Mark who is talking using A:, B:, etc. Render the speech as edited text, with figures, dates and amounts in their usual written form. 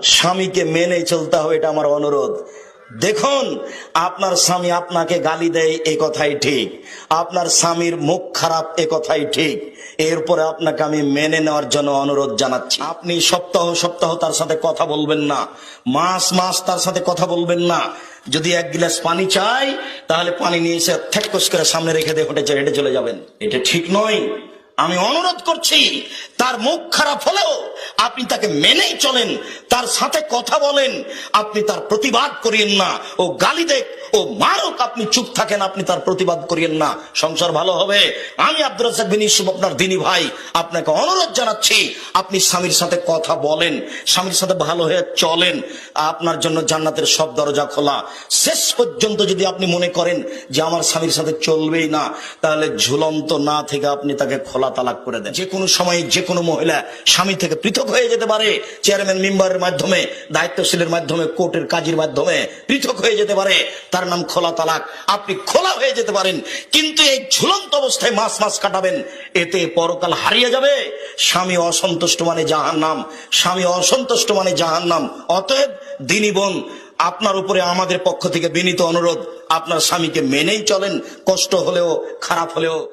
A: স্বামীকে মেনে চলতে হবে, এটা আমার অনুরোধ। দেখুন, আপনার স্বামী আপনাকে গালি দেয়, এ কথাই ঠিক। আপনার স্বামীর মুখ খারাপ, এ কথাই ঠিক। এরপরে আপনাকে আমি মেনে নেওয়ার জন্য অনুরোধ জানাচ্ছি। আপনি সপ্তাহ সপ্তাহ তার সাথে কথা বলবেন না, মাস মাস তার সাথে কথা বলবেন না। যদি এক গ্লাস পানি চাই, তাহলে পানি নিয়ে এসে ঠেকস করে সামনে রেখে দিয়ে হেঁটে চলে যাবেন। এটা ঠিক নয়। আমি অনুরোধ করছি, তার মুখ খারাপ হলেও আপনি তাকে মেনেই চলেন, তার সাথে কথা বলেন। আপনি তার প্রতিবাদ করিয়েন না। ও গালি দেখ, ও মারুক, আপনি চুপ থাকেন, আপনি তার প্রতিবাদ করিয়েন না। সংসার ভালো হবে। আমি আব্দুর রাজ্জাক বিন ইউসুফ, আপনার দিনী ভাই, আপনাকে অনুরোধ জানাচ্ছি, আপনি স্বামীর সাথে কথা বলেন, স্বামীর সাথে ভালো হয়ে চলেন। আপনার জন্য জান্নাতের সব দরজা খোলা। শেষ পর্যন্ত যদি আপনি মনে করেন যে আমার স্বামীর সাথে চলবেই না, তাহলে ঝুলন্ত না থেকে আপনি তাকে খোলা তালাক করে দেন। যে কোনো সময় যে কোনো মহিলা স্বামী থেকে পৃথক হয়ে যেতে পারে। চেয়ারম্যান মেম্বারের মাধ্যমে, দায়িত্বশীলের মাধ্যমে, কোর্টের কাজীর মাধ্যমে পৃথক হয়ে যেতে পারে। তার নাম খোলা তালাক। আপনি খোলা হয়ে যেতে পারেন, কিন্তু এই ঝুলন্ত অবস্থায় মাস মাস কাটাবেন, এতে পরকাল হারিয়ে যাবে। স্বামী অসন্তুষ্ট মানে জাহান্নাম, স্বামী অসন্তুষ্ট মানে জাহান্নাম। অতএব দিনী বোন, আপনার উপরে আমাদের পক্ষ থেকে বিনীত অনুরোধ, আপনার স্বামীকে মেনেই চলেন, কষ্ট হলেও, খারাপ হলেও।